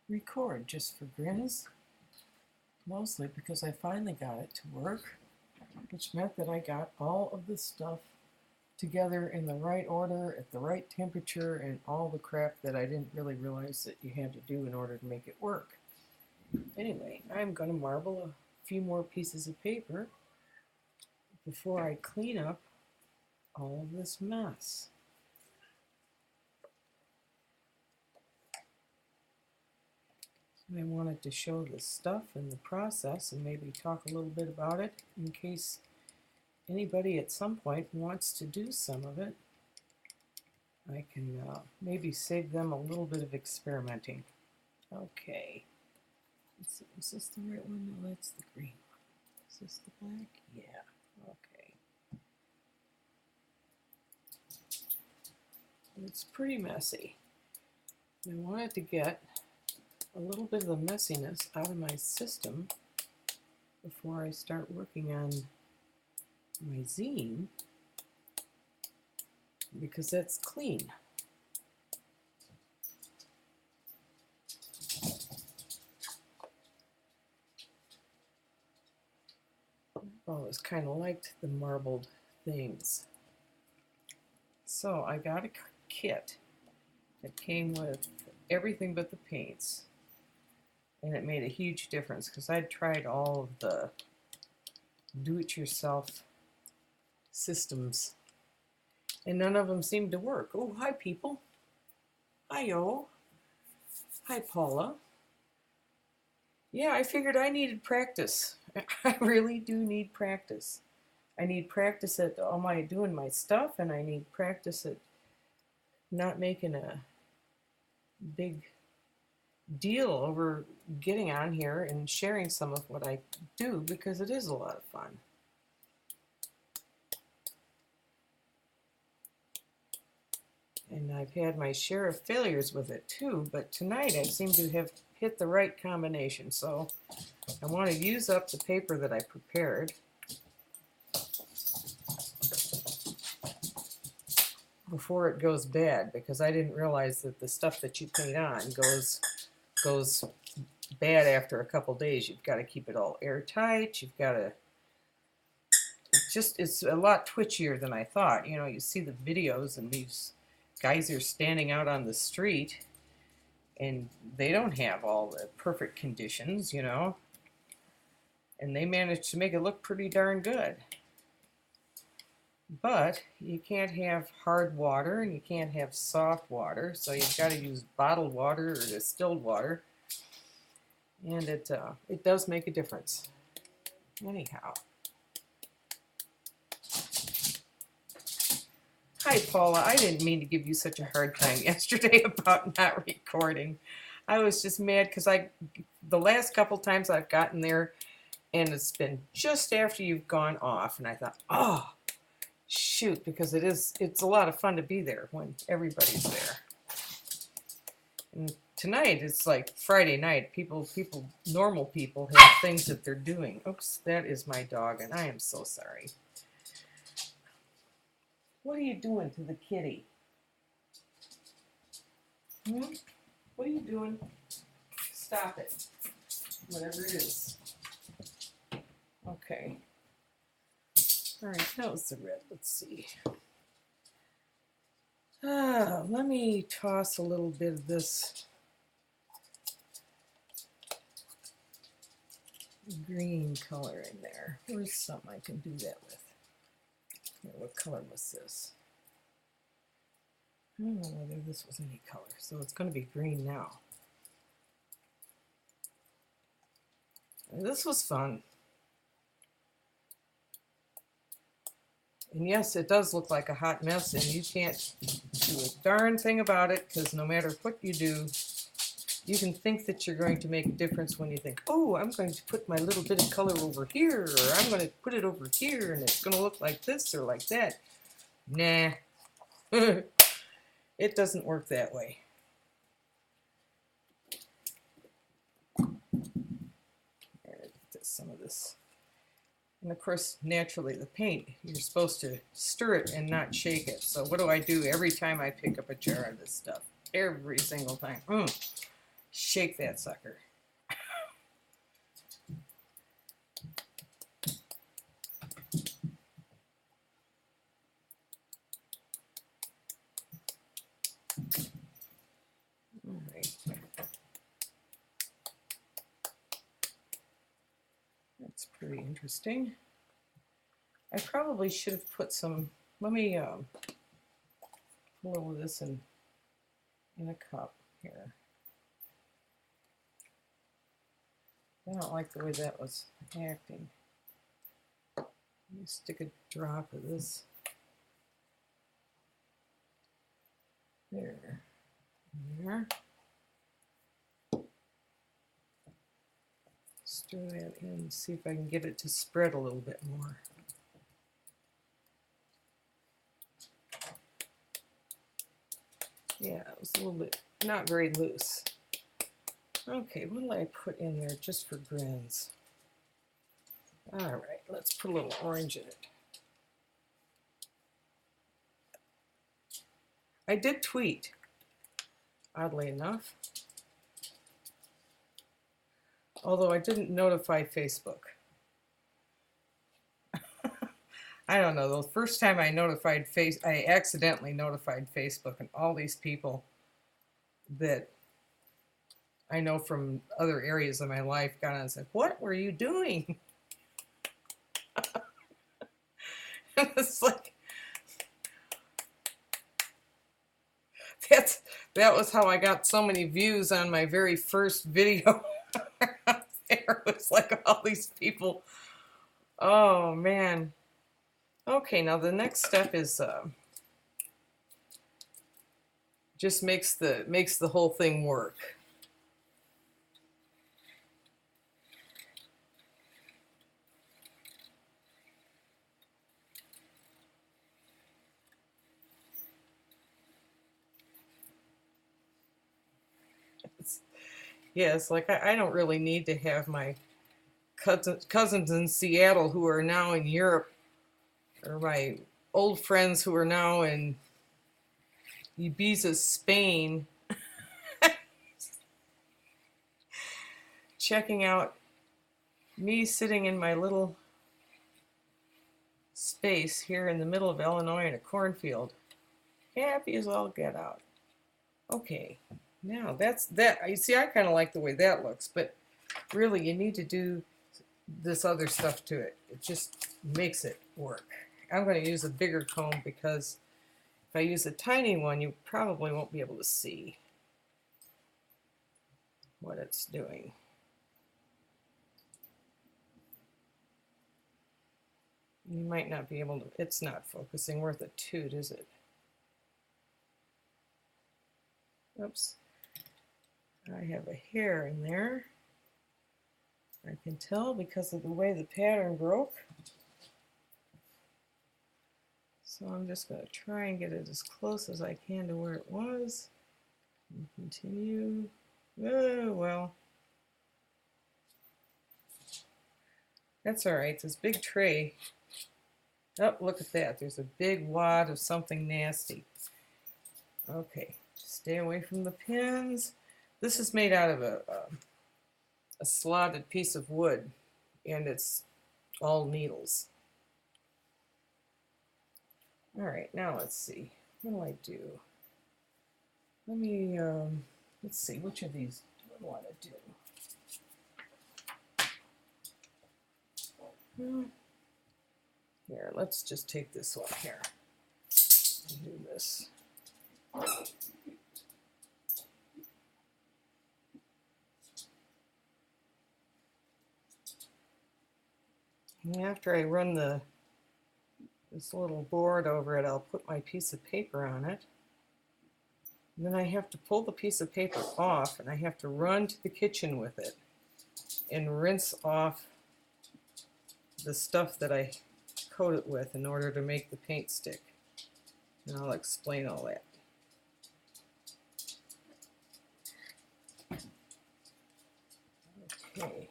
record just for grins, mostly because I finally got it to work, which meant that I got all of this stuff together in the right order, at the right temperature, and all the crap that I didn't really realize that you had to do in order to make it work. Anyway, I'm going to marble a few more pieces of paper before I clean up all of this mess. I wanted to show the stuff and the process and maybe talk a little bit about it in case anybody at some point wants to do some of it. I can maybe save them a little bit of experimenting. Okay. Let's see, is this the right one? No, that's the green one. Is this the black? Yeah. Okay. It's pretty messy. I wanted to get a little bit of the messiness out of my system before I start working on my zine, because that's clean. I've always kind of liked the marbled things. So I got a kit that came with everything but the paints. And it made a huge difference because I'd tried all of the do-it-yourself systems and none of them seemed to work. Oh, hi people. Hi-yo. Hi, Paula. Yeah, I figured I needed practice. I really do need practice. I need practice at doing my stuff, and I need practice at not making a big deal over getting on here and sharing some of what I do, because it is a lot of fun. And I've had my share of failures with it too, but tonight I seem to have hit the right combination. So I want to use up the paper that I prepared before it goes bad, because I didn't realize that the stuff that you paint on goes bad after a couple days. You've got to keep it all airtight. You've got to it's a lot twitchier than I thought. You know, you see the videos and these guys are standing out on the street and they don't have all the perfect conditions, you know, and they managed to make it look pretty darn good. But you can't have hard water and you can't have soft water, so you've got to use bottled water or distilled water, and it does make a difference. Anyhow. Hi, Paula. I didn't mean to give you such a hard time yesterday about not recording. I was just mad because the last couple times I've gotten there, and it's been just after you've gone off, and I thought, oh, shoot, because it's a lot of fun to be there when everybody's there. And tonight it's like Friday night. Normal people have things that they're doing. Oops, that is my dog, and I am so sorry. What are you doing to the kitty? What are you doing? Stop it. Whatever it is. Okay. All right, that was the red. Let's see. Let me toss a little bit of this green color in there. Where's something I can do that with? What color was this? I don't know whether this was any color, so it's going to be green now. And this was fun. And yes, it does look like a hot mess, and you can't do a darn thing about it, because no matter what you do, you can think that you're going to make a difference when you think, oh, I'm going to put my little bit of color over here, or I'm going to put it over here, and it's going to look like this or like that. Nah. It doesn't work that way. Some of this. And of course, naturally, the paint, you're supposed to stir it and not shake it. So what do I do every time I pick up a jar of this stuff? Every single time. Shake shake that sucker. All right. That's pretty interesting. I probably should have put some, let me put a little of this in a cup here. I don't like the way that was acting. Let me stick a drop of this. There. There. Stir that in and see if I can get it to spread a little bit more. Yeah, it was a little bit, not very loose. Okay, what will I put in there just for grins? All right, let's put a little orange in it. I did tweet, oddly enough, although I didn't notify Facebook. I don't know, the first time I notified I accidentally notified Facebook, and all these people that I know from other areas of my life got on and said, "What were you doing?" It's like, that was how I got so many views on my very first video. There was like all these people. Oh man. Okay, now the next step is just makes the whole thing work. Yes, like I don't really need to have my cousins in Seattle who are now in Europe, or my old friends who are now in Ibiza, Spain, checking out me sitting in my little space here in the middle of Illinois in a cornfield, happy as all get out. Okay, now that's that. You see, I kind of like the way that looks, but really you need to do this other stuff to it. It just makes it work. I'm going to use a bigger comb because if I use a tiny one, you probably won't be able to see what it's doing. You might not be able to, it's not focusing worth a toot, is it? Oops. I have a hair in there. I can tell because of the way the pattern broke. So I'm just going to try and get it as close as I can to where it was. And continue. Oh, well. That's all right. This big tray. Oh, look at that. There's a big wad of something nasty. Okay. Stay away from the pins. This is made out of a slotted piece of wood, and it's all needles. All right, now let's see. What do I do? Let me, let's see, which of these do I want to do? Here, let's just take this one here and do this. And after I run this little board over it, I'll put my piece of paper on it. And then I have to pull the piece of paper off, and I have to run to the kitchen with it and rinse off the stuff that I coat it with in order to make the paint stick. And I'll explain all that. Okay.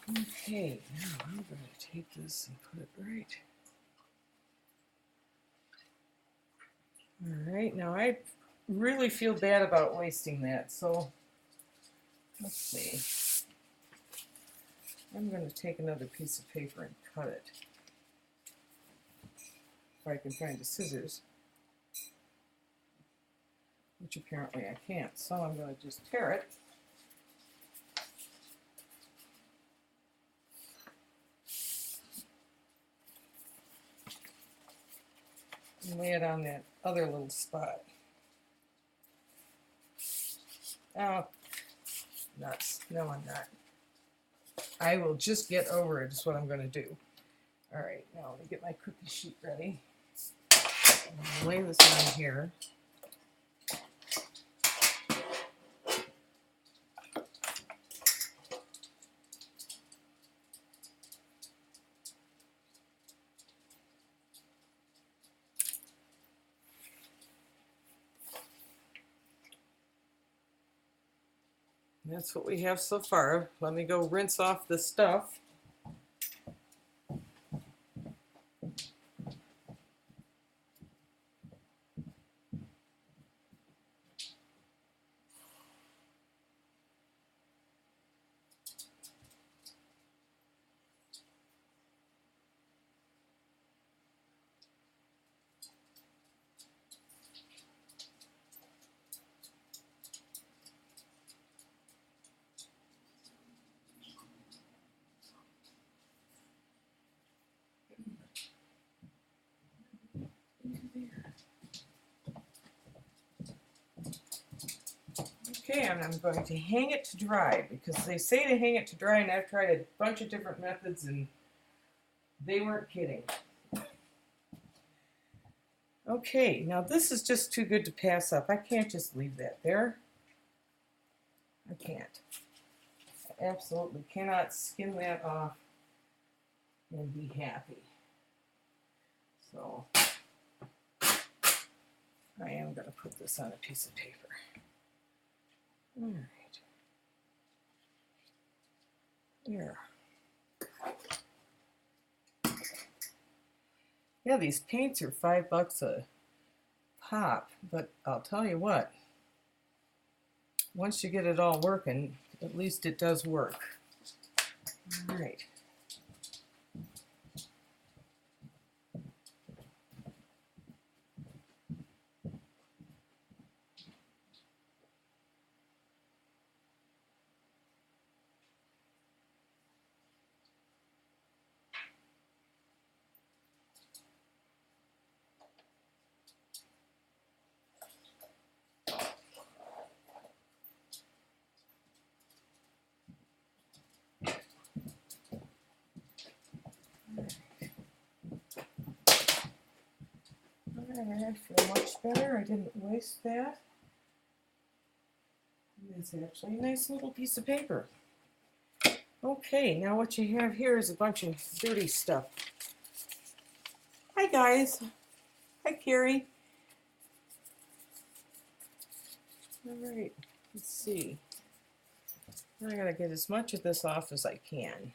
Okay, now I'm going to take this and put it right All right, now I really feel bad about wasting that, so let's see. I'm going to take another piece of paper and cut it. If I can find the scissors, which apparently I can't, so I'm going to just tear it. And lay it on that other little spot. Oh, nuts. No, I'm not. I will just get over it is what I'm going to do. All right, now let me get my cookie sheet ready. I'm lay this on here. That's what we have so far. Let me go rinse off the stuff. Okay, and I'm going to hang it to dry because they say to hang it to dry, and I've tried a bunch of different methods and they weren't kidding. Okay, now this is just too good to pass up. I can't just leave that there. I can't. I absolutely cannot skim that off and be happy. So I am going to put this on a piece of paper. All right. There. Yeah, these paints are $5 a pop, but I'll tell you what, once you get it all working, at least it does work. All right. I feel much better. I didn't waste that. It's actually a nice little piece of paper. Okay, now what you have here is a bunch of dirty stuff. Hi guys. Hi Carrie. All right, let's see. I gotta get as much of this off as I can.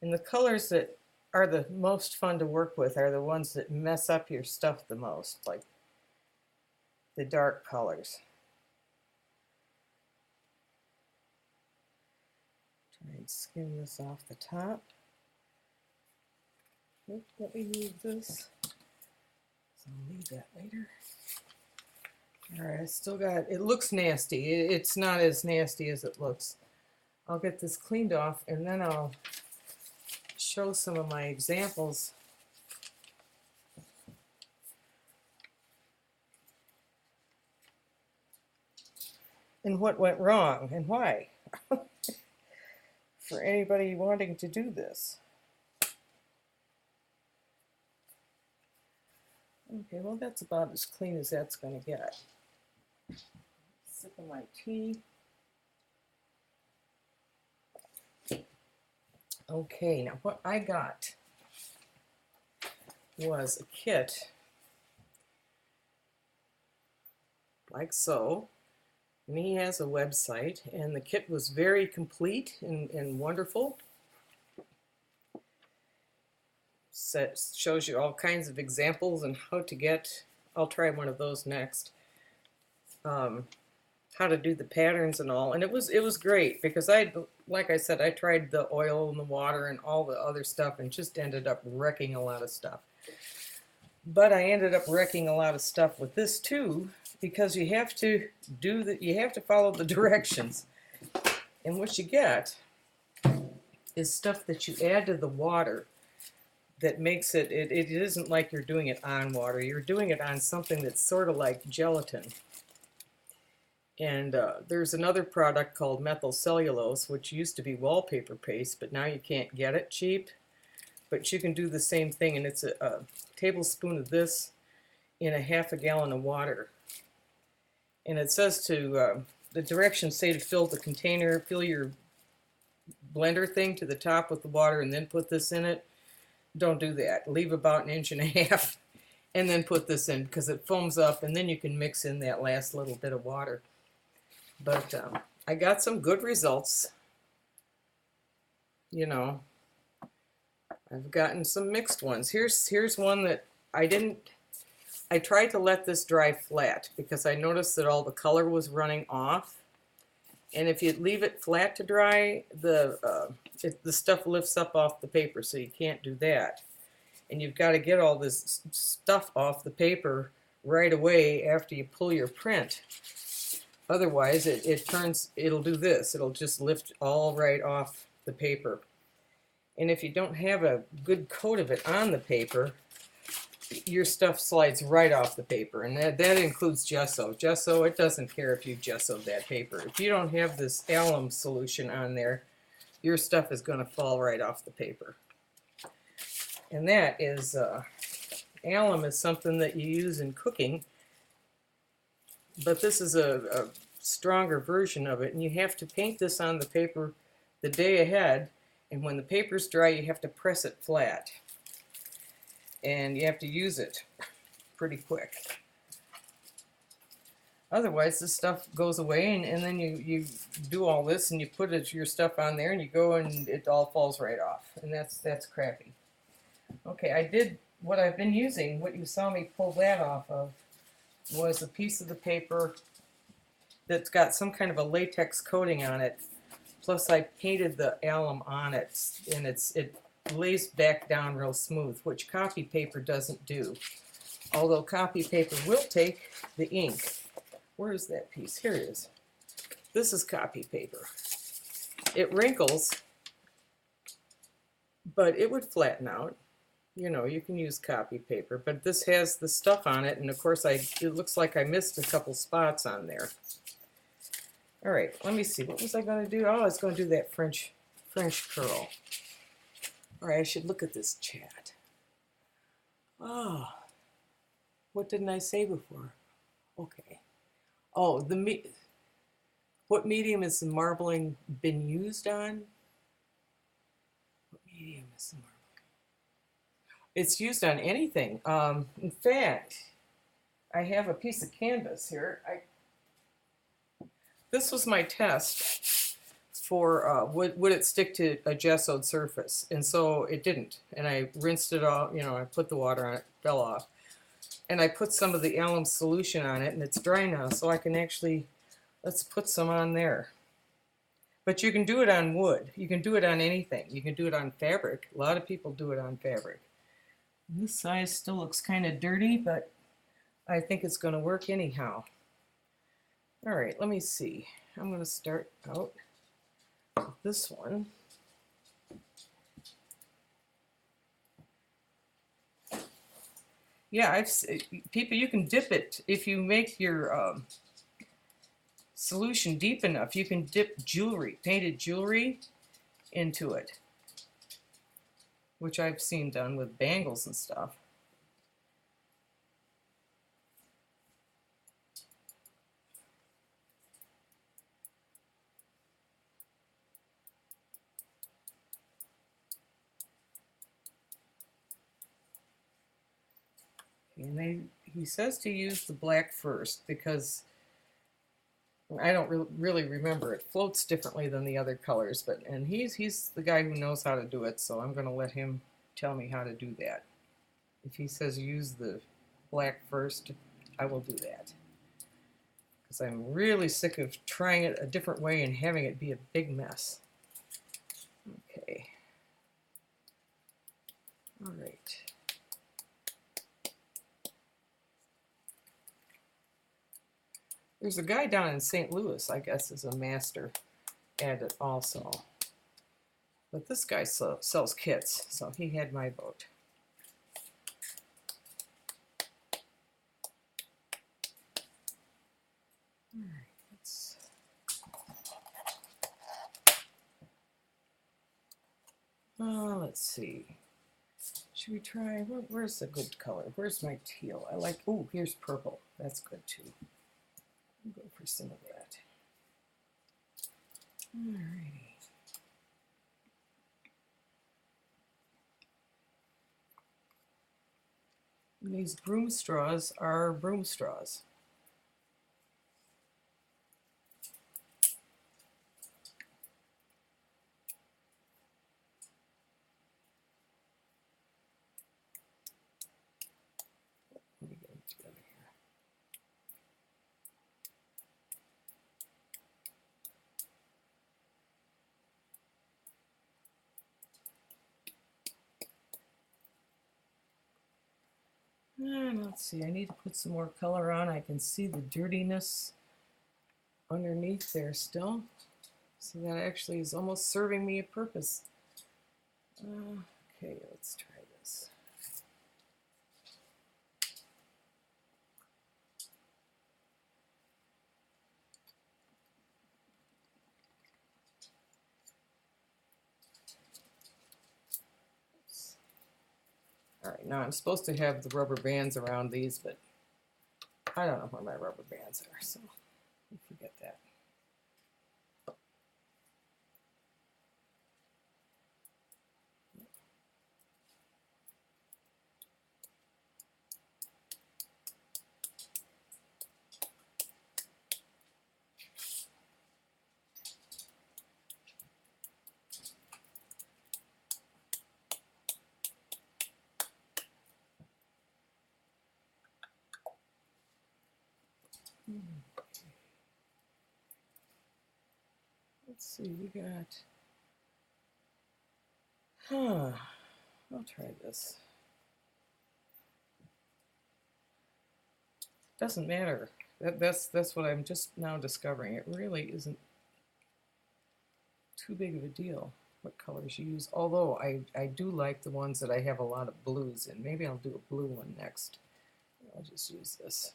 And the colors that are the most fun to work with are the ones that mess up your stuff the most, like the dark colors. Try and skim this off the top. Oop, let me move this. So I'll need that later. All right, I still got, it looks nasty. It's not as nasty as it looks. I'll get this cleaned off and then I'll show some of my examples. And what went wrong and why. For anybody wanting to do this. Okay, well that's about as clean as that's going to get. Sip of my tea. Okay, now what I got was a kit, like so, and he has a website, and the kit was very complete and wonderful. Shows you all kinds of examples and how to get I'll try one of those next. How to do the patterns and all, and it was great because like I said, I tried the oil and the water and all the other stuff and just ended up wrecking a lot of stuff. But I ended up wrecking a lot of stuff with this too, because you have to follow the directions. And what you get is stuff that you add to the water that makes it isn't like you're doing it on water. You're doing it on something that's sort of like gelatin. And there's another product called methyl cellulose, which used to be wallpaper paste, but now you can't get it cheap. But you can do the same thing, and it's a tablespoon of this in a half a gallon of water. And it says to, the directions say to fill the container, fill your blender thing to the top with the water, and then put this in it. Don't do that. Leave about 1.5 inches, and then put this in, because it foams up, and then you can mix in that last little bit of water. But I got some good results. You know, I've gotten some mixed ones. Here's one that I tried to let this dry flat because I noticed that all the color was running off. And if you leave it flat to dry, the stuff lifts up off the paper, so you can't do that. And you've got to get all this stuff off the paper right away after you pull your print. Otherwise, it'll do this. It'll just lift all right off the paper. And if you don't have a good coat of it on the paper, your stuff slides right off the paper. And that includes gesso. Gesso, it doesn't care if you gessoed that paper. If you don't have this alum solution on there, your stuff is going to fall right off the paper. And that is, alum is something that you use in cooking. But this is a stronger version of it, and you have to paint this on the paper the day ahead, and when the paper's dry you have to press it flat, and you have to use it pretty quick. Otherwise this stuff goes away, and then you do all this and you put your stuff on there and you go and it all falls right off, and that's crappy. Okay, I did what I've been using, what you saw me pull that off of, was a piece of the paper that's got some kind of a latex coating on it. Plus I painted the alum on it, and it lays back down real smooth, which copy paper doesn't do. Although copy paper will take the ink. Where is that piece? Here it is. This is copy paper. It wrinkles, but it would flatten out. You know, you can use copy paper, but this has the stuff on it, and of course it looks like I missed a couple spots on there. All right, let me see. What was I going to do? Oh, I was going to do that French curl. All right, I should look at this chat. Oh, what didn't I say before? Okay. Oh, what medium has the marbling been used on? What medium is the marbling? It's used on anything. In fact, I have a piece of canvas here. This was my test for would it stick to a gessoed surface, and so it didn't. And I rinsed it off. You know, I put the water on it, fell off, and I put some of the alum solution on it, and it's dry now, so I can actually, let's put some on there. But you can do it on wood. You can do it on anything. You can do it on fabric. A lot of people do it on fabric. And this size still looks kind of dirty, but I think it's going to work anyhow. All right, let me see. I'm going to start out with this one. Yeah, people, you can dip it. If you make your solution deep enough, you can dip jewelry, painted jewelry, into it, which I've seen done with bangles and stuff. And he says to use the black first because I don't really remember. It floats differently than the other colors, and he's the guy who knows how to do it, so I'm going to let him tell me how to do that. If he says use the black first, I will do that. Because I'm really sick of trying it a different way and having it be a big mess. Okay. All right. There's a guy down in St. Louis, I guess, is a master at it also. But this guy sells kits, so he had my vote. All right, let's see. Should we try, where's the good color? Where's my teal? I like, oh, here's purple. That's good too. I'll go for some of that. All righty. And these broom straws are broom straws. Let me get them together here. And let's see, I need to put some more color on. I can see the dirtiness underneath there still. So that actually is almost serving me a purpose. Okay, let's try this. All right, now I'm supposed to have the rubber bands around these, but I don't know where my rubber bands are, so forget that. Let's see, we got, I'll try this. Doesn't matter. That's what I'm just now discovering. It really isn't too big of a deal what colors you use. Although I do like the ones that I have a lot of blues in. Maybe I'll do a blue one next. I'll just use this.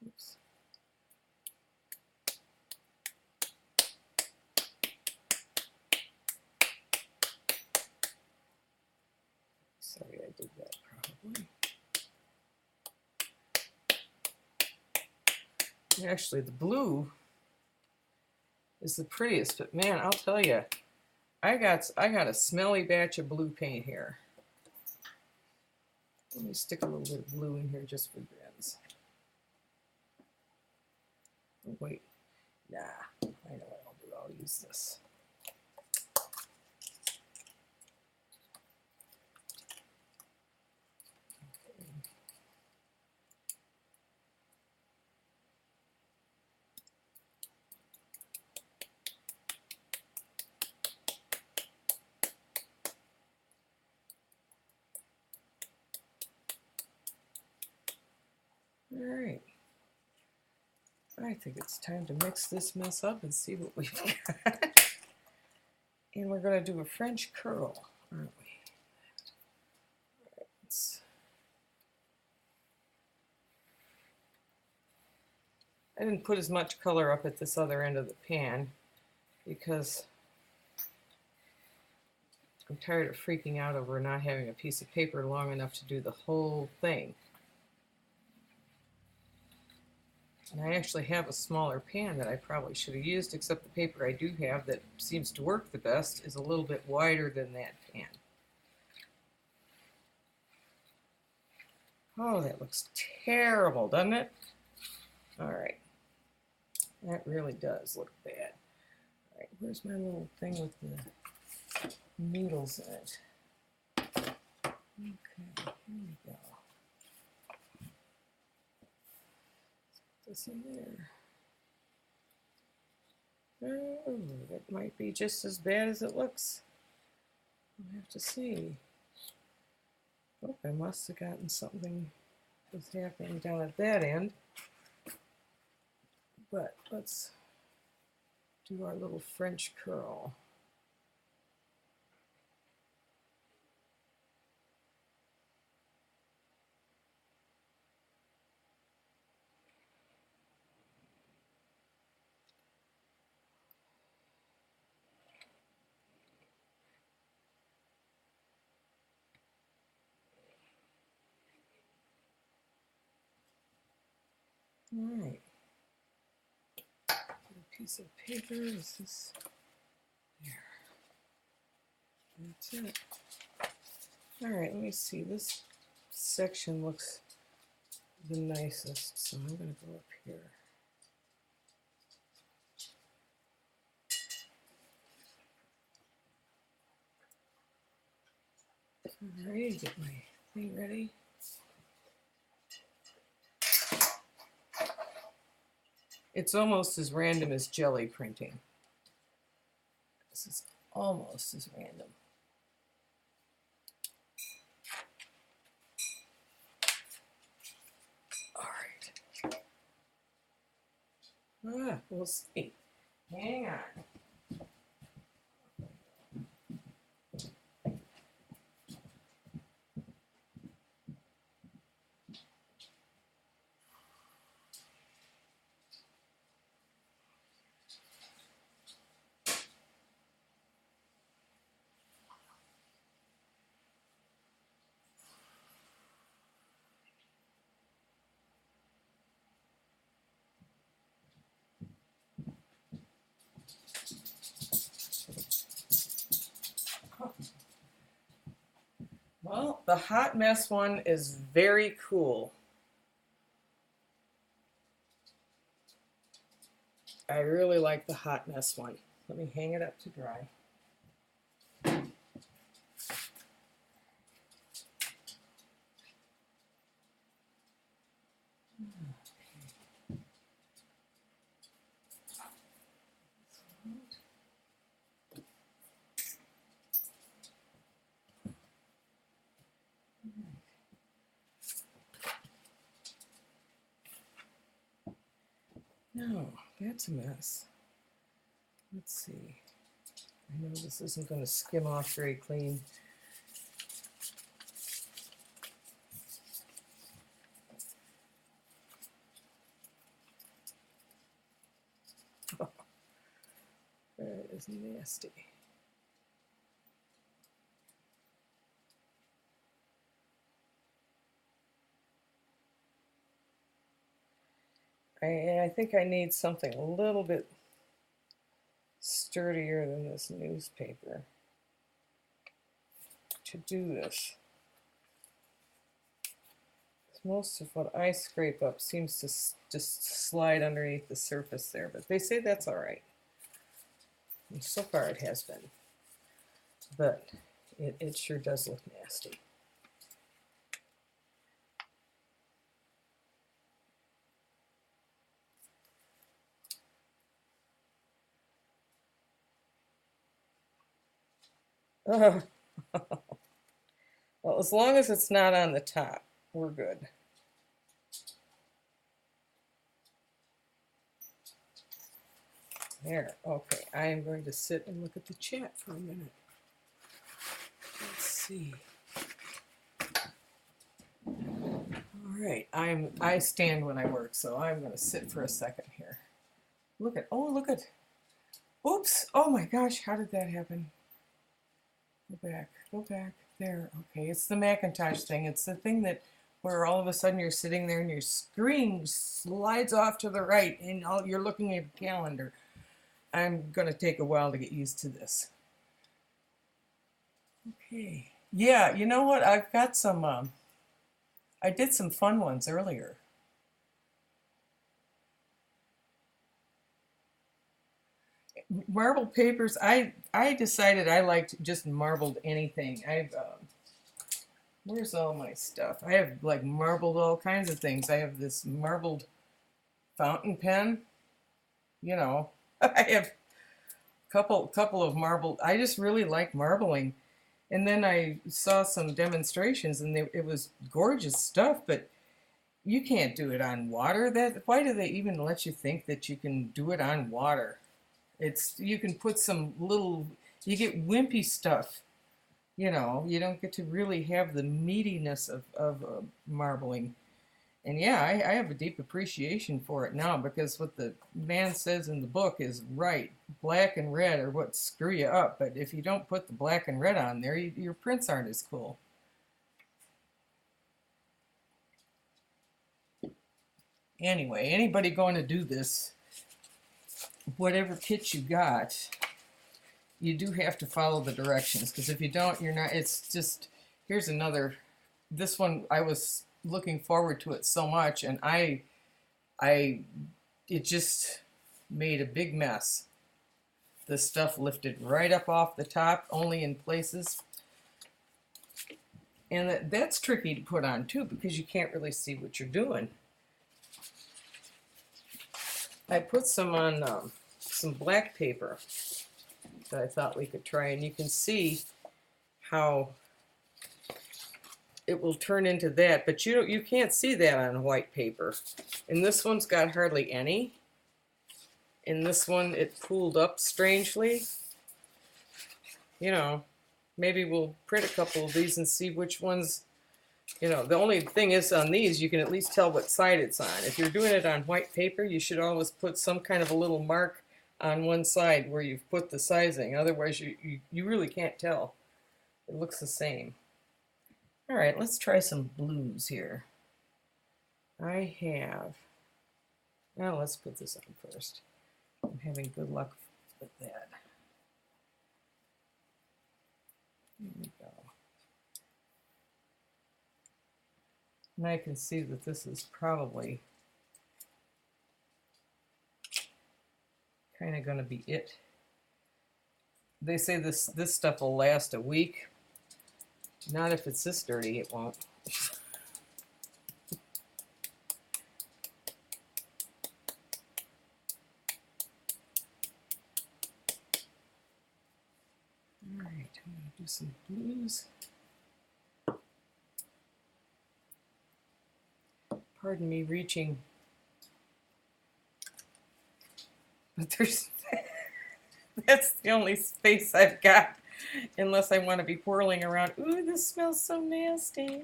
Oops. Sorry, I did that probably. Actually, the blue is the prettiest, but man, I'll tell you, I got a smelly batch of blue paint here. Let me stick a little bit of blue in here just for grins. Oh, wait, nah, I know what I'll do. I'll use this. All right. I think it's time to mix this mess up and see what we've got. And we're going to do a French curl, aren't we? All right, I didn't put as much color up at this other end of the pan because I'm tired of freaking out over not having a piece of paper long enough to do the whole thing. And I actually have a smaller pan that I probably should have used, except the paper I do have that seems to work the best is a little bit wider than that pan. Oh, that looks terrible, doesn't it? All right. That really does look bad. All right, where's my little thing with the needles in it? Okay, here we go. this in there. Oh, it might be just as bad as it looks. We'll have to see. Oh, I must have gotten something that's happening down at that end. But let's do our little French curl. All right. A piece of paper. Is this there? That's it. All right, let me see. This section looks the nicest, so I'm going to go up here. All right, get my thing ready. It's almost as random as jelly printing. This is almost as random. All right. We'll see. Hang on. Well, the Hot Mess one is very cool. I really like the Hot Mess one. Let me hang it up to dry. No, that's a mess. Let's see. I know this isn't going to skim off very clean. Oh, that is nasty. I think I need something a little bit sturdier than this newspaper to do this. Most of what I scrape up seems to just slide underneath the surface there, but they say that's all right. And so far it has been, but it sure does look nasty. Well, as long as it's not on the top, we're good. There, okay. I am going to sit and look at the chat for a minute. Let's see. All right, I stand when I work, so I'm going to sit for a second here. Look at, oops, oh my gosh, how did that happen? Go back, there, okay, it's the Macintosh thing. It's the thing that where all of a sudden you're sitting there and your screen slides off to the right and you're looking at the calendar. I'm going to take a while to get used to this. Okay, yeah, you know what, I've got some, I did some fun ones earlier. Marbled papers, I decided I liked just marbled anything. Where's all my stuff? I have like marbled all kinds of things. I have this marbled fountain pen, you know. I have couple of marble. I just really like marbling. And then I saw some demonstrations, and it was gorgeous stuff. But you can't do it on water. That why do they even let you think that you can do it on water? It's you can put some little. You get wimpy stuff. You know, you don't get to really have the meatiness of marbling. And yeah, I have a deep appreciation for it now because what the man says in the book is right. Black and red are what screw you up. But if you don't put the black and red on there, your prints aren't as cool. Anyway, anybody going to do this, whatever kit you got, you do have to follow the directions because if you don't, you're not. It's just here's another. This one I was looking forward to it so much, and it just made a big mess. The stuff lifted right up off the top, only in places. And that's tricky to put on too because you can't really see what you're doing. I put some on some black paper that I thought we could try, and you can see how it will turn into that, but you can't see that on white paper. And this one's got hardly any. In this one, it pooled up strangely. You know, maybe we'll print a couple of these and see which ones. You know, the only thing is on these, you can at least tell what side it's on. If you're doing it on white paper, you should always put some kind of a little mark on one side where you've put the sizing. Otherwise, you really can't tell. It looks the same. All right, let's try some blues here. I have, now let's put this on first. I'm having good luck with that. There we go. And I can see that this is probably kind of going to be it. They say this stuff will last a week. Not if it's this dirty, it won't. All right, I'm going to do some blues. Pardon me reaching, but there's that's the only space I've got, unless I want to be whirling around. Ooh, this smells so nasty.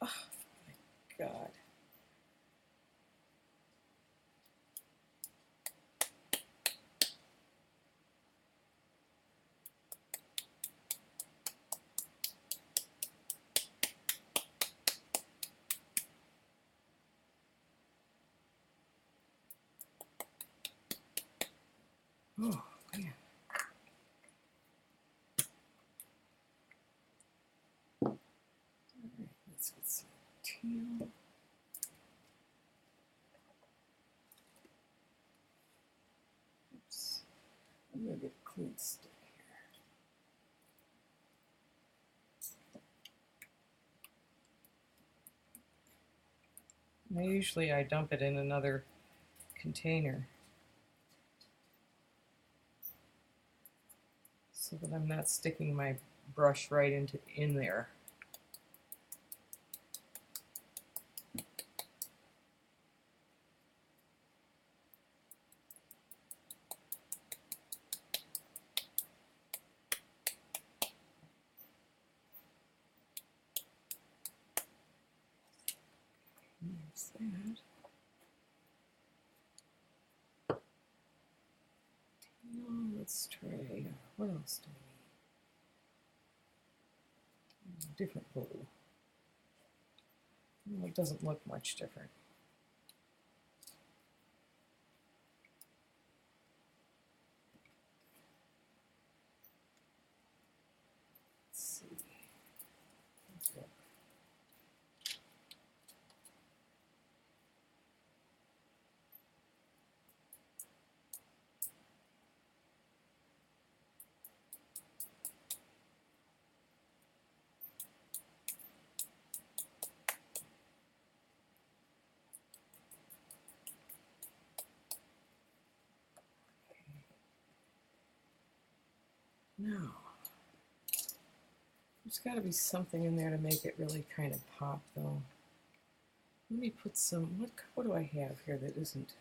Oh my God. Oh, man. All right, let's get some teal. Oops. I'm going to get a clean stick here. Now, usually I dump it in another container, so that I'm not sticking my brush right in there. There's that. Let's try, what else do we need? Different blue. Well, it doesn't look much different. Let's see. Okay. Now, there's got to be something in there to make it really kind of pop, though. Let me put some, what do I have here that isn't?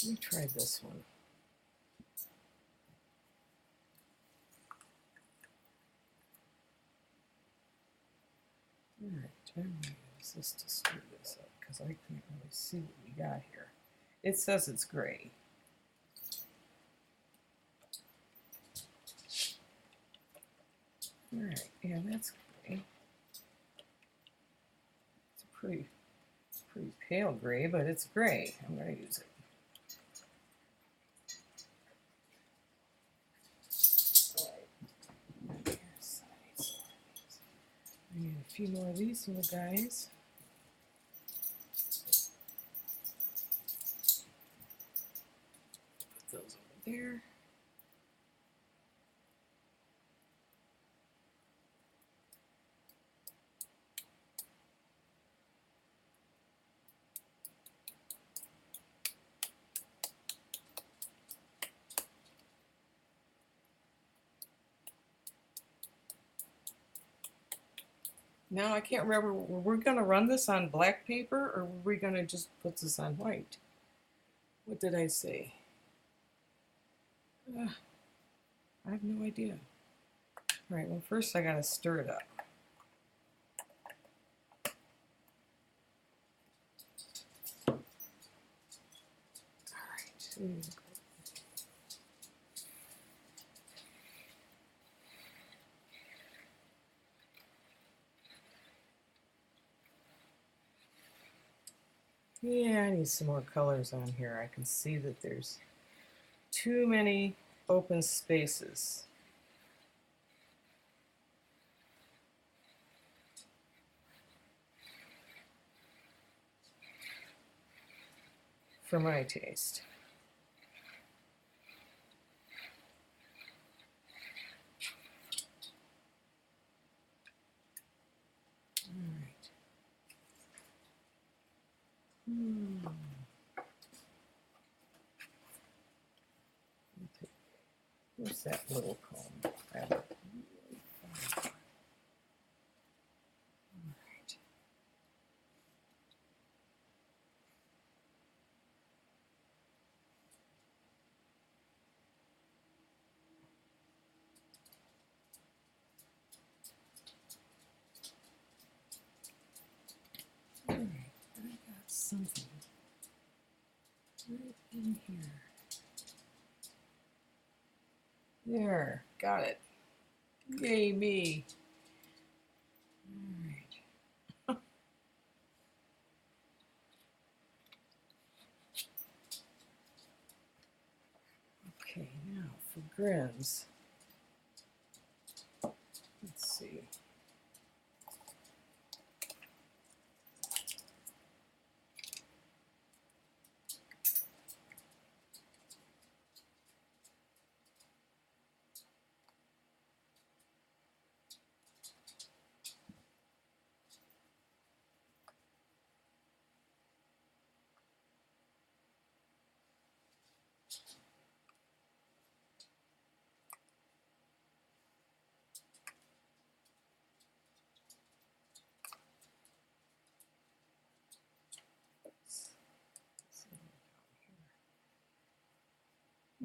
Let me try this one. All right, I'm going to use this to stir this up because I can't really see what we got here. It says it's gray. All right, yeah, that's gray. It's a pretty pale gray, but it's gray. I'm going to use it. I need a few more of these little guys. Put those over there. Now I can't remember, were we going to run this on black paper or were we going to just put this on white? What did I say? I have no idea. All right, well first I got to stir it up. All right. Yeah, I need some more colors on here. I can see that there's too many open spaces. For my taste. All right. Where's that little comb? I have it really far. All right. All right, I got something right in here. There, got it. Yay me. All right. Okay, now for grins. Let's see.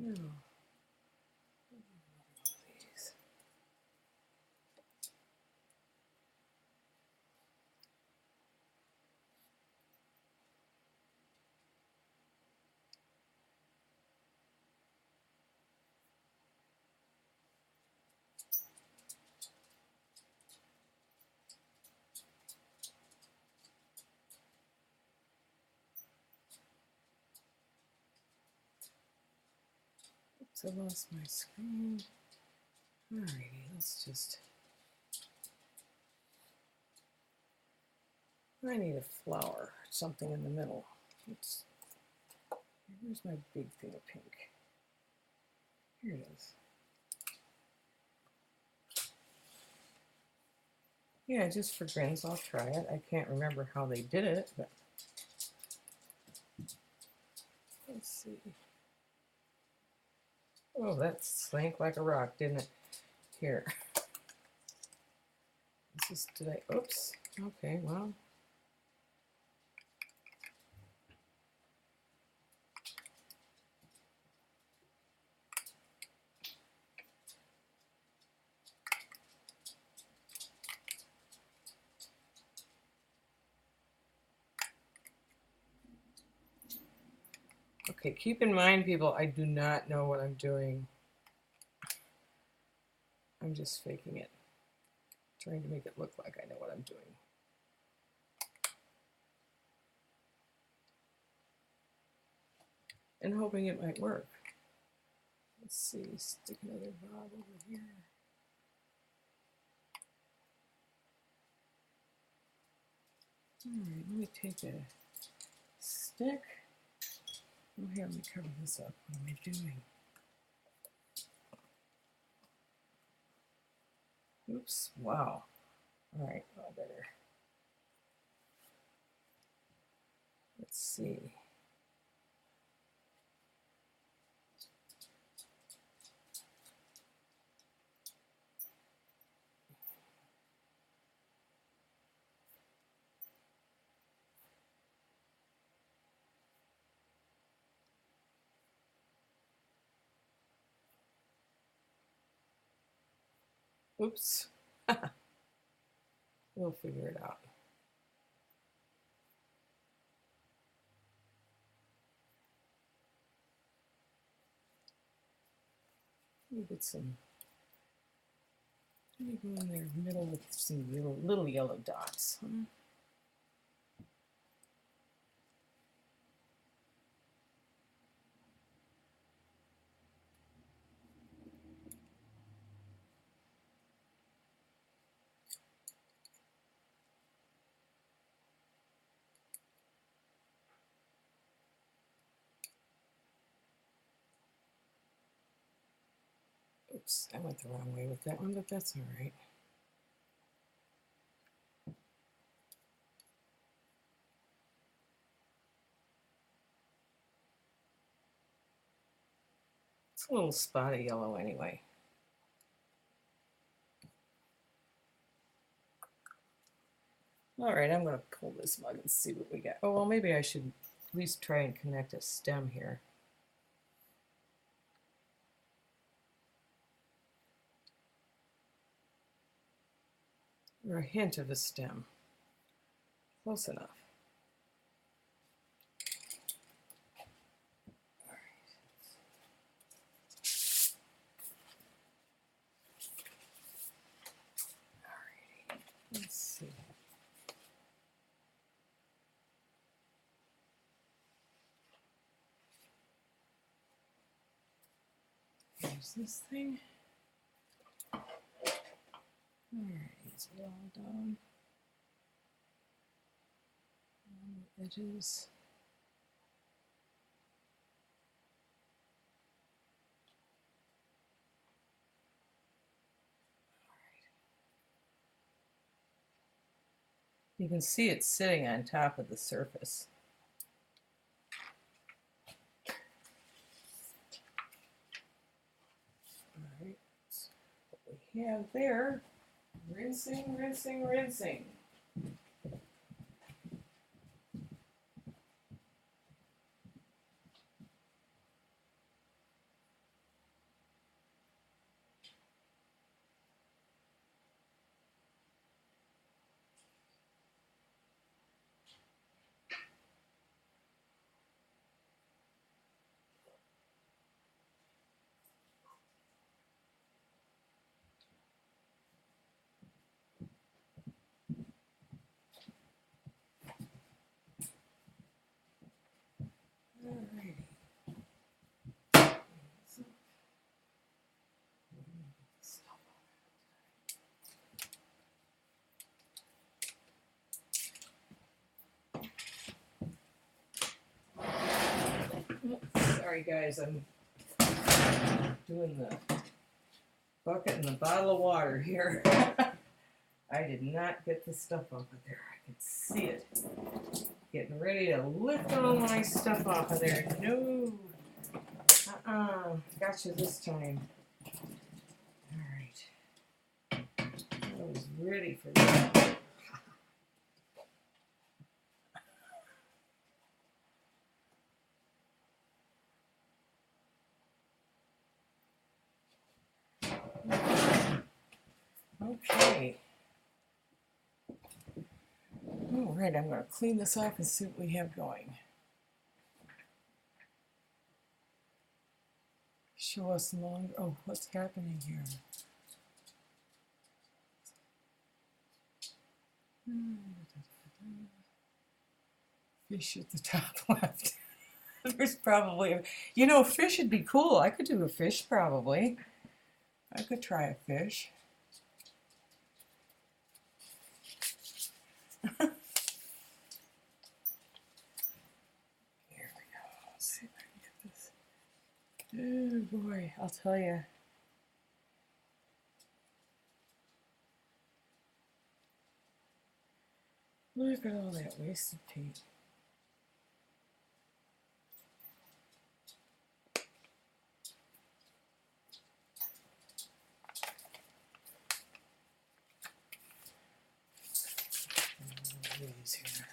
No. Please. Oops, I lost my screen. Alrighty, let's just. I need a flower, something in the middle. Oops. Where's my big thing of pink? Here it is. Yeah, just for grins, I'll try it. I can't remember how they did it, but let's see. Oh, that sank like a rock, didn't it? Here. This is today. Oops. Okay, well. Okay, keep in mind, people, I do not know what I'm doing. I'm just faking it. Trying to make it look like I know what I'm doing. And hoping it might work. Let's see, stick another bob over here. All right, let me take a stick. Oh, here, let me cover this up. What am I doing? Oops, wow. All right, well, better. Let's see. Oops. We'll figure it out. Let me get some. Let me go in there middle with some little yellow dots. Huh? Oops, I went the wrong way with that one, but that's all right. It's a little spotty yellow anyway. All right, I'm going to pull this mug and see what we got. Oh, well, maybe I should at least try and connect a stem here. Or a hint of a stem. Close enough. All right. Let's see. Here's this thing. All right, is it all done? On the edges. You can see it sitting on top of the surface. All right, so what we have there, rinsing, rinsing, rinsing. Sorry guys, I'm doing the bucket and the bottle of water here. I did not get the stuff off of there. I can see it. Getting ready to lift all my stuff off of there. No. Gotcha this time. All right. I was ready for that. Okay. All right, I'm going to clean this off and see what we have going. Show us longer. Oh, what's happening here? Fish at the top left. There's probably, fish would be cool. I could do a fish probably. I could try a fish. Here we go. Let's see if I can get this. Oh boy, I'll tell you. Look at all that wasted paint. These here.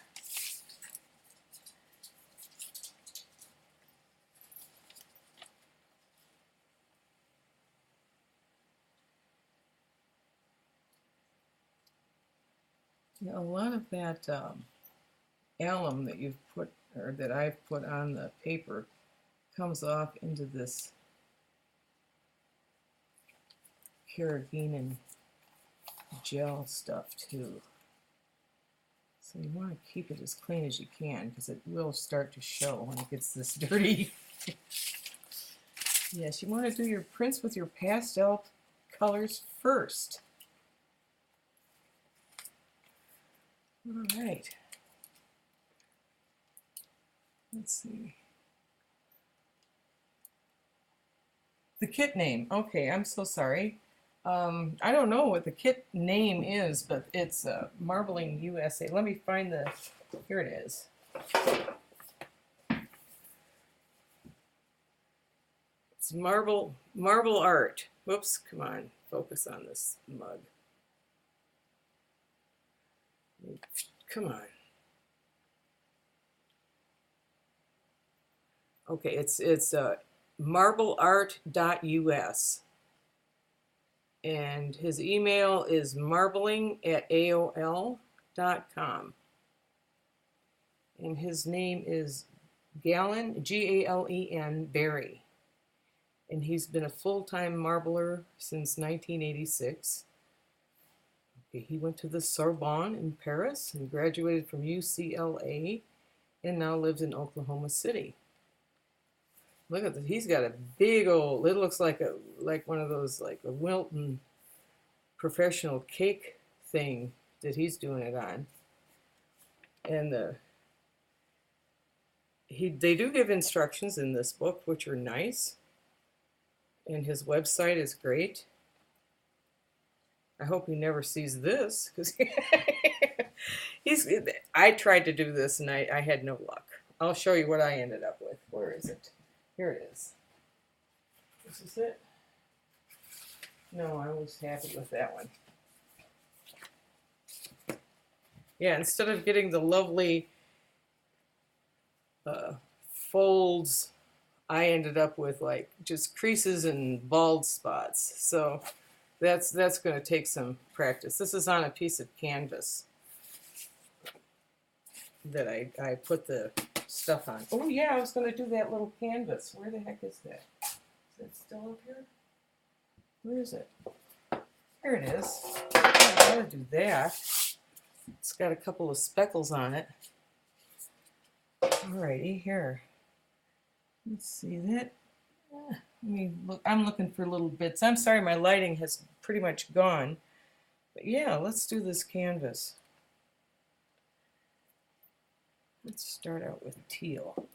Yeah, a lot of that alum that you've put, or that I've put on the paper, comes off into this carrageenan gel stuff too. So you want to keep it as clean as you can because it will start to show when it gets this dirty. Yes, you want to do your prints with your pastel colors first. All right. Let's see. The kit name. Okay, I'm so sorry. I don't know what the kit name is, but it's Marbling USA. Let me find the, here it is. It's Marble Art. Whoops, come on, focus on this mug. Come on. Okay, it's marbleart.us. And his email is marbling@aol.com. And his name is Galen, Galen Berry. And he's been a full-time marbler since 1986. Okay, he went to the Sorbonne in Paris and graduated from UCLA and now lives in Oklahoma City. Look at this. He's got a big old, it looks like one of those, like a Wilton professional cake thing that he's doing it on. And they do give instructions in this book, which are nice. And his website is great. I hope he never sees this, because I tried to do this and I had no luck. I'll show you what I ended up with. Where is it? Here it is. This is it. No, I was happy with that one. Yeah, instead of getting the lovely folds, I ended up with like just creases and bald spots. So that's going to take some practice. This is on a piece of canvas that I put the stuff on. Oh yeah, I was going to do that little canvas. Where the heck is that? Is it still up here? Where is it? There it is. I gotta do that. It's got a couple of speckles on it. Alrighty, here. Let's see that. Let me look. I'm looking for little bits. I'm sorry, my lighting has pretty much gone. But yeah, let's do this canvas. Let's start out with teal.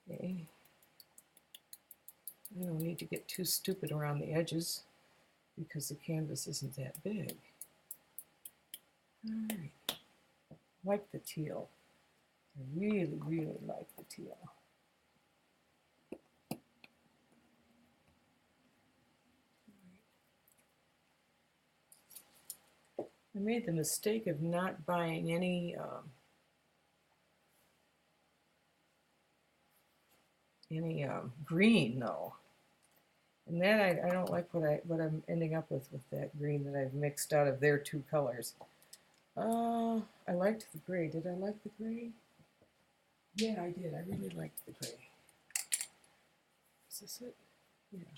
Okay. I don't need to get too stupid around the edges because the canvas isn't that big. All right, like the teal. I really, really like the teal. I made the mistake of not buying any green though, and that I don't like what I'm ending up with that green that I've mixed out of their two colors. I liked the gray. Did I like the gray? Yeah, I did. I really liked the gray. Is this it? Yeah.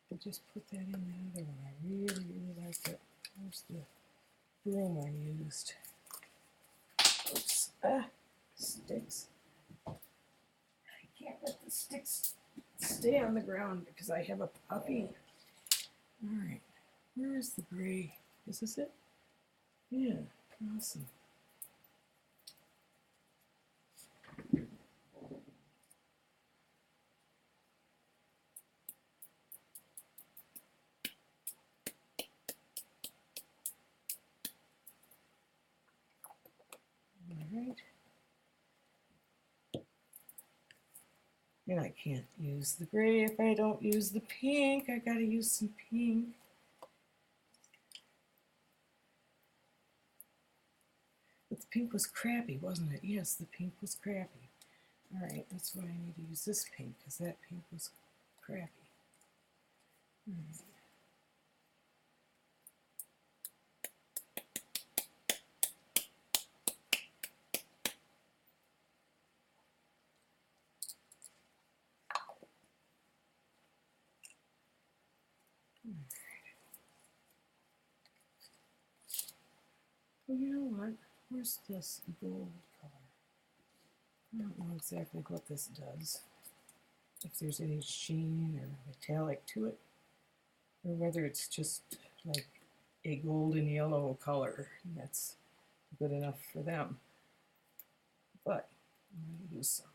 I just put that in the other one. I really, really liked it. Where's the broom I used? Oops. Sticks. I can't let the sticks stay on the ground because I have a puppy. All right. Where is the gray? Is this it? Yeah. Awesome. Right. And I can't use the gray if I don't use the pink. I gotta use some pink. But the pink was crappy, wasn't it? Yes, the pink was crappy. All right, that's why I need to use this pink, because that pink was crappy. Well, you know what? Where's this gold color? I don't know exactly what this does. If there's any sheen or metallic to it, or whether it's just like a golden yellow color. And that's good enough for them. But I'm going to use some.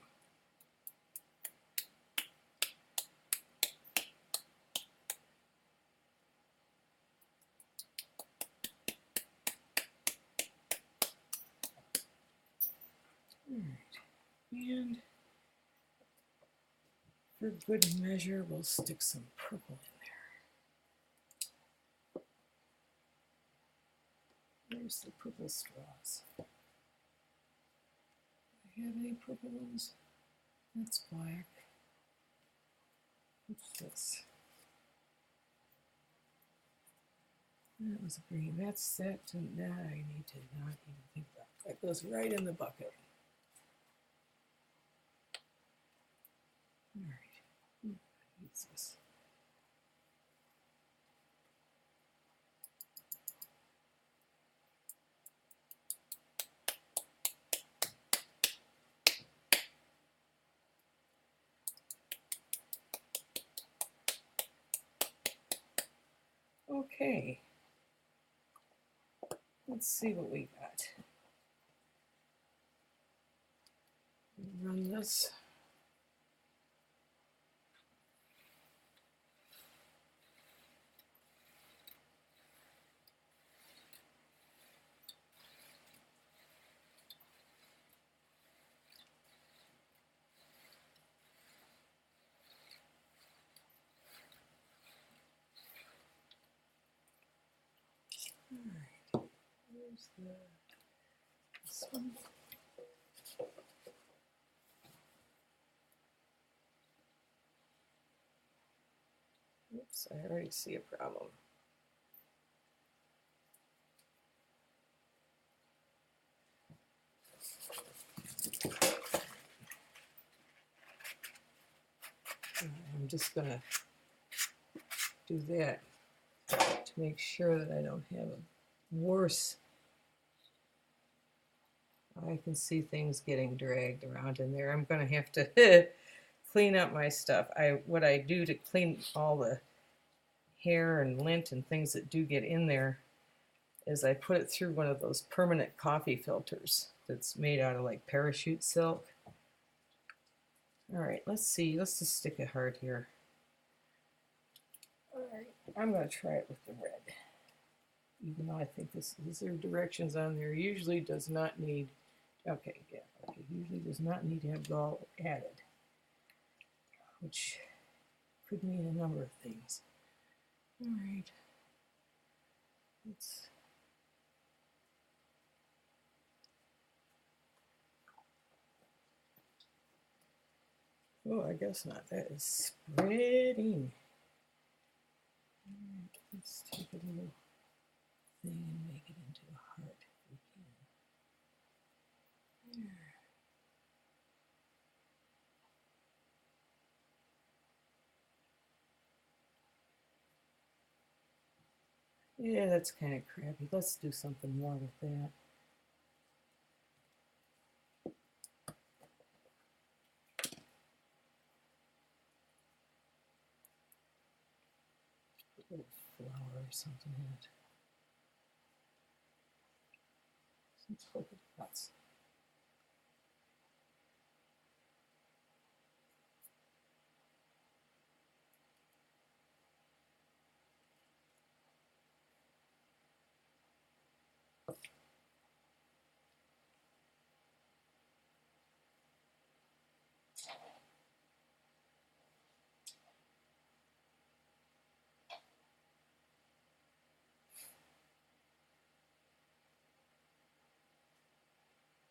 All right, and for good measure, we'll stick some purple in there. Where's the purple straws? Do I have any purple ones? That's black. What's this? That was green. That's that. That I need to not even think about. That goes right in the bucket. All right. Who needs this? Okay. Let's see what we got. Run this. All right. Where's this one? Oops, I already see a problem. I'm just going to do that to make sure that I don't have a worse. I can see things getting dragged around in there. I'm going to have to clean up my stuff. What I do to clean all the hair and lint and things that do get in there is I put it through one of those permanent coffee filters that's made out of like parachute silk. All right, let's see. Let's just stick a heart here. All right, I'm going to try it with the red. Even though I think these are directions on there. Usually does not need, okay, yeah, okay, usually does not need to have gall added, which could mean a number of things. All right, let's. Oh, I guess not. That is spreading. All right, let's take a little thing and make it into a heart if we can. There. Yeah, that's kind of crappy. Let's do something more with that. Put a little flower or something in it. Some polka dots.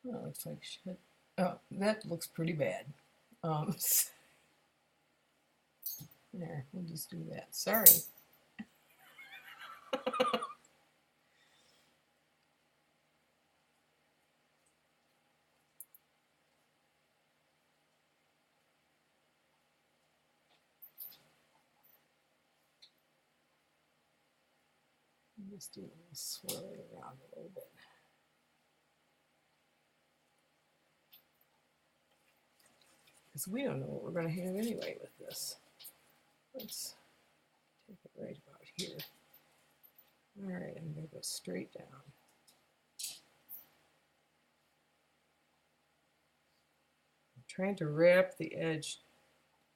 Oh, looks like shit. Oh, that looks pretty bad. There, we'll just do that. Sorry. Just do a little swirling around a little bit. Because we don't know what we're going to have anyway with this. Let's take it right about here. All right, I'm going to go straight down. I'm trying to wrap the edge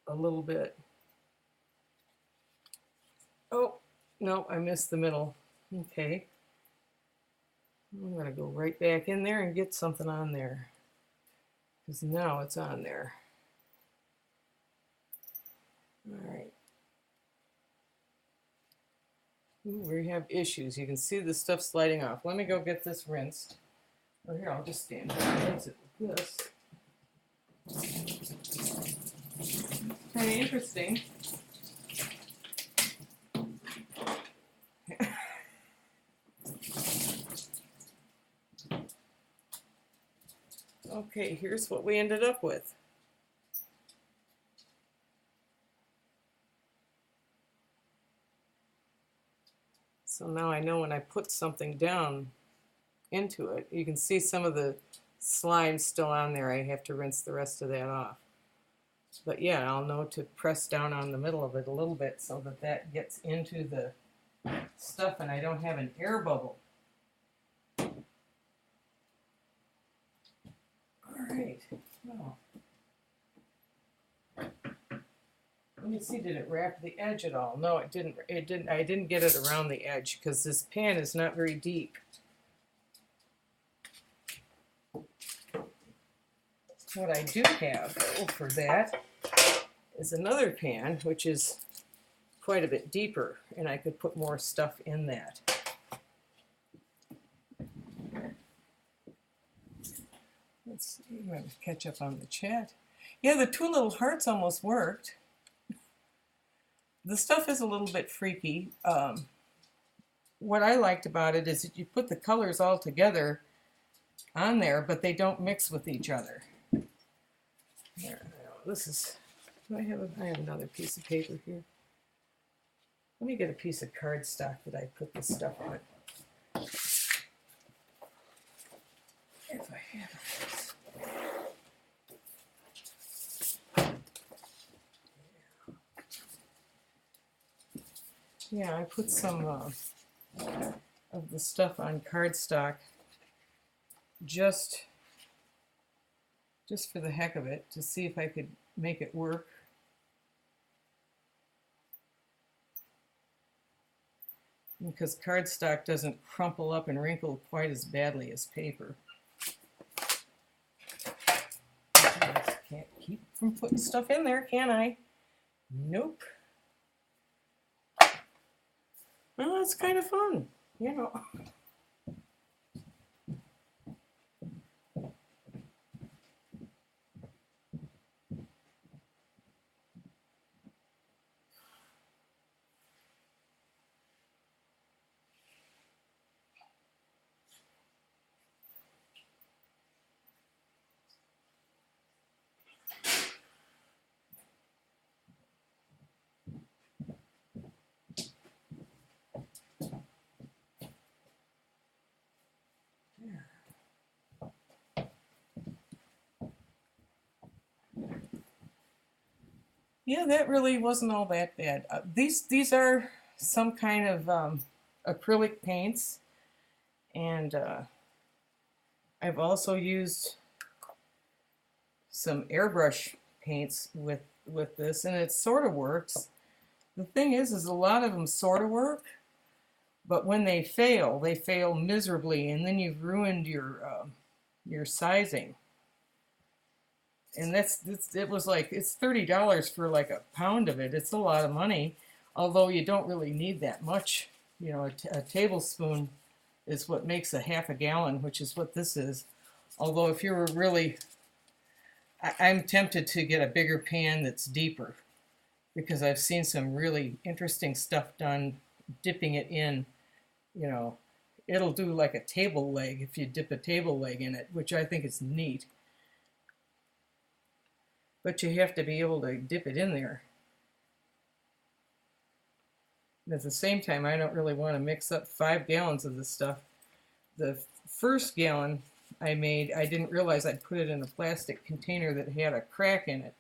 a little bit. Oh, no, I missed the middle. Okay. I'm going to go right back in there and get something on there. Because now it's on there. All right. Ooh, we have issues. You can see the stuff sliding off. Let me go get this rinsed. Or here, I'll just stand here and rinse it with this. Kind of interesting. Okay, here's what we ended up with. So now I know when I put something down into it, you can see some of the slime still on there. I have to rinse the rest of that off. But yeah, I'll know to press down on the middle of it a little bit so that that gets into the stuff and I don't have an air bubble. All right. Well, let me see, did it wrap the edge at all? No, it didn't. It didn't. I didn't get it around the edge because this pan is not very deep. What I do have, though, for that is another pan, which is quite a bit deeper, and I could put more stuff in that. Let's see, I'm going to catch up on the chat. Yeah, the two little hearts almost worked. The stuff is a little bit freaky. What I liked about it is that you put the colors all together on there, but they don't mix with each other. There, this is, I have another piece of paper here. Let me get a piece of cardstock that I put this stuff on. If I have it. Yeah, I put some of the stuff on cardstock just just for the heck of it, to see if I could make it work. Because cardstock doesn't crumple up and wrinkle quite as badly as paper. Can't keep from putting stuff in there, can I? Nope. Well, it's kind of fun, you know. Yeah, that really wasn't all that bad. These are some kind of acrylic paints, and I've also used some airbrush paints with this, and it sort of works. The thing is a lot of them sort of work, but when they fail miserably, and then you've ruined your sizing. And it was like, it's $30 for like a pound of it. It's a lot of money, although you don't really need that much. You know, a tablespoon is what makes a half a gallon, which is what this is. Although if you were really, I'm tempted to get a bigger pan that's deeper, because I've seen some really interesting stuff done dipping it in. You know, it'll do like a table leg if you dip a table leg in it, which I think is neat. But you have to be able to dip it in there. And at the same time, I don't really want to mix up 5 gallons of this stuff. The first gallon I made, I didn't realize I'd put it in a plastic container that had a crack in it.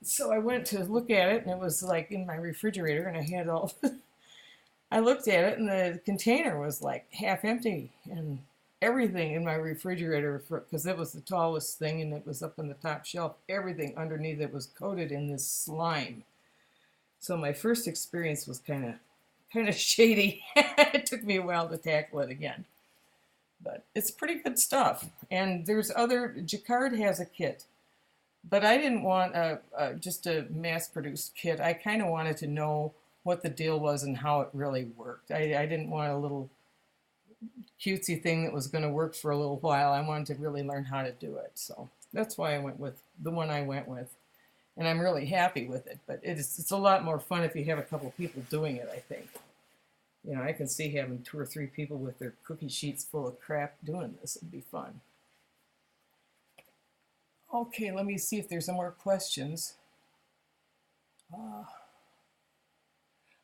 So I went to look at it, and it was like in my refrigerator, and I had all... I looked at it, and the container was like half empty, and everything in my refrigerator, because it was the tallest thing and it was up on the top shelf, everything underneath it was coated in this slime. So my first experience was kind of shady. It took me a while to tackle it again, but it's pretty good stuff. And there's Jacquard has a kit, but I didn't want just a mass-produced kit. I kind of wanted to know what the deal was and how it really worked. I didn't want a little cutesy thing that was going to work for a little while. I wanted to really learn how to do it. So that's why I went with the one I went with. And I'm really happy with it. But it's a lot more fun if you have a couple people doing it, I think. You know, I can see having 2 or 3 people with their cookie sheets full of crap doing this. It'd be fun. Okay, let me see if there's some more questions.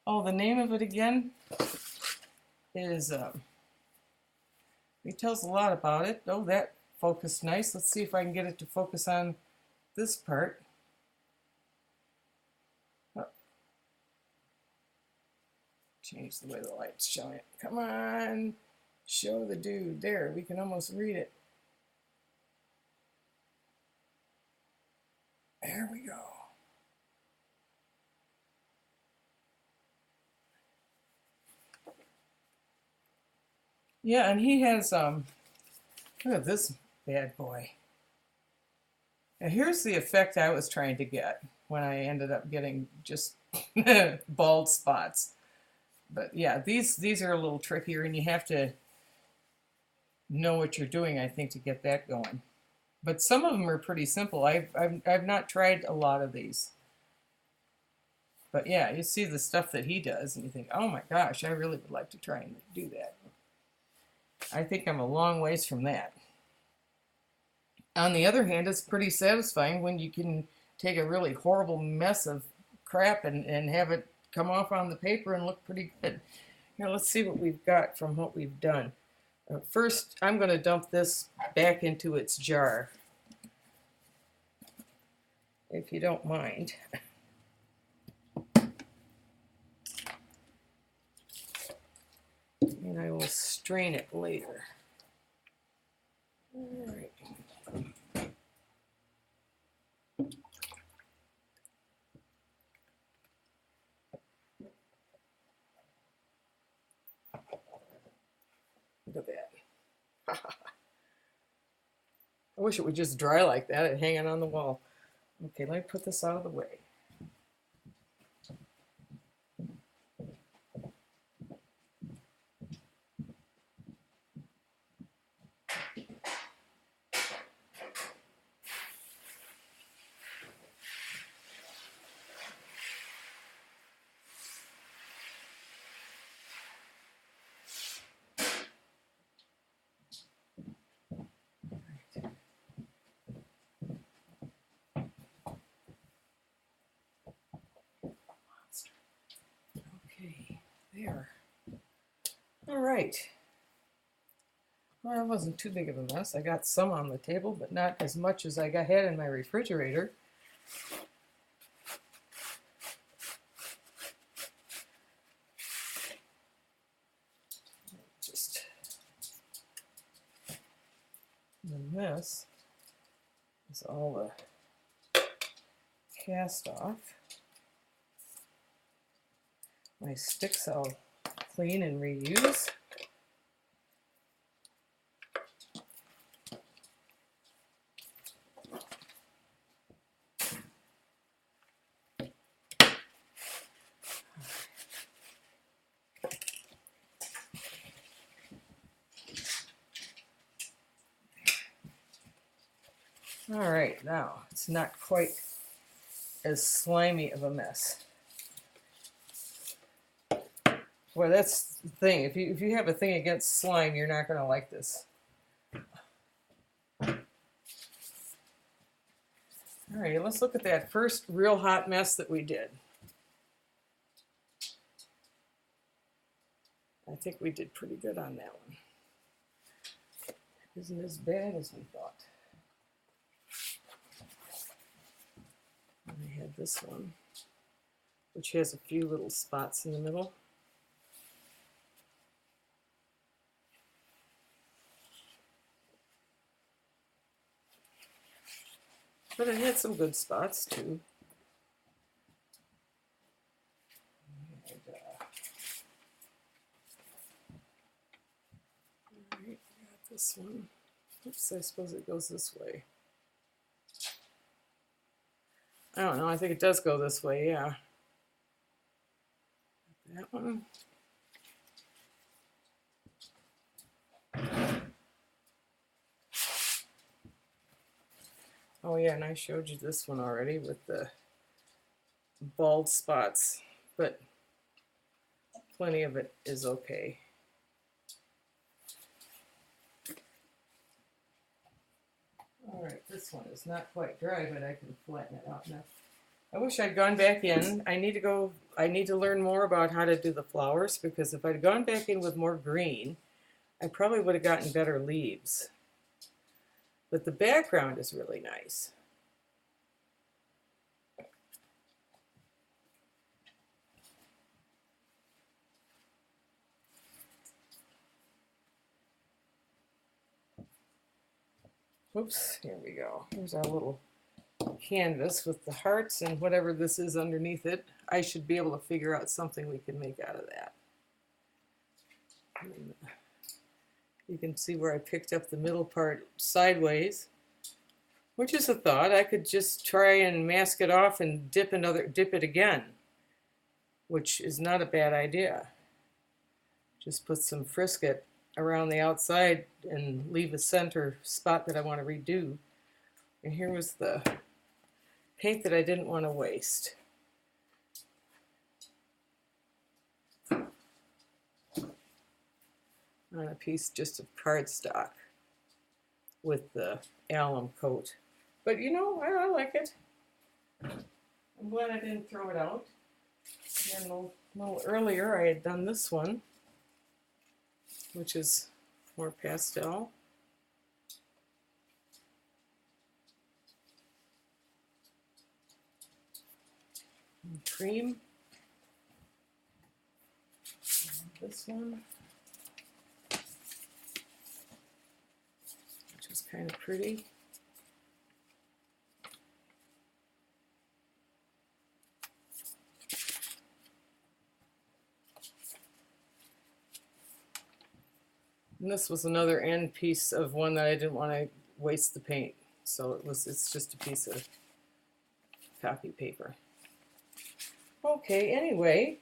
Oh, the name of it again is... it tells a lot about it. Oh, that focused nice. Let's see if I can get it to focus on this part. Oh. Change the way the light's showing it. Come on. Show the dude. There, we can almost read it. There we go. Yeah, and he has, look at this bad boy. Now here's the effect I was trying to get when I ended up getting just bald spots. But yeah, these are a little trickier, and you have to know what you're doing, I think, to get that going. But some of them are pretty simple. I've not tried a lot of these. But yeah, you see the stuff that he does, and you think, oh my gosh, I really would like to try and do that. I think I'm a long ways from that. On the other hand, it's pretty satisfying when you can take a really horrible mess of crap and have it come off on the paper and look pretty good. Here, let's see what we've got from what we've done. First, I'm going to dump this back into its jar, if you don't mind. And I will strain it later. All right. Look at that. I wish it would just dry like that and hang it on the wall. Okay, let me put this out of the way. Okay, there. All right. Well, it wasn't too big of a mess. I got some on the table, but not as much as I had in my refrigerator. Just and this is all the cast off. My sticks I'll clean and reuse. All right, now it's not quite as slimy of a mess. Well, that's the thing. If you have a thing against slime, you're not going to like this. All right, let's look at that first real hot mess that we did. I think we did pretty good on that one. Isn't as bad as we thought. And I had this one, which has a few little spots in the middle. But it had some good spots too. And, all right, got this one. Oops, I suppose it goes this way. I don't know, I think it does go this way, yeah. That one. Oh yeah, and I showed you this one already with the bald spots, but plenty of it is okay. All right, this one is not quite dry, but I can flatten it out now. I wish I'd gone back in. I need to learn more about how to do the flowers, because if I'd gone back in with more green, I probably would have gotten better leaves. But the background is really nice. Oops, here we go. Here's our little canvas with the hearts and whatever this is underneath it. I should be able to figure out something we can make out of that. And you can see where I picked up the middle part sideways, which is a thought. I could just try and mask it off and dip it again, which is not a bad idea. Just put some Frisket around the outside and leave a center spot that I want to redo. And here was the paint that I didn't want to waste. On a piece just of cardstock with the alum coat. But you know, I like it. I'm glad I didn't throw it out. And a little earlier I had done this one, which is more pastel. And cream. And this one, which is kind of pretty. And this was another end piece of one that I didn't want to waste the paint. So it's just a piece of copy paper. Okay, anyway,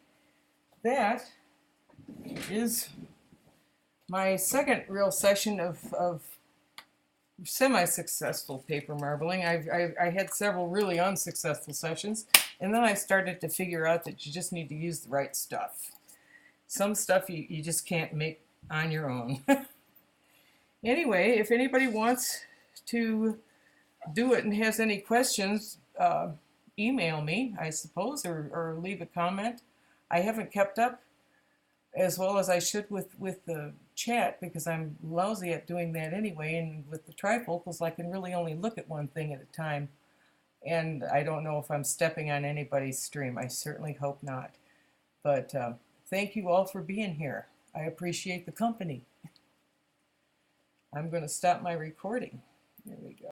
that is my second real session of semi-successful paper marbling. I had several really unsuccessful sessions, and then I started to figure out that you just need to use the right stuff. Some stuff you just can't make on your own. Anyway, if anybody wants to do it and has any questions, email me, I suppose, or leave a comment. I haven't kept up as well as I should with the chat because I'm lousy at doing that anyway, and with the trifocals I can really only look at one thing at a time, and I don't know if I'm stepping on anybody's stream. I certainly hope not. But thank you all for being here. I appreciate the company. I'm going to stop my recording. There we go.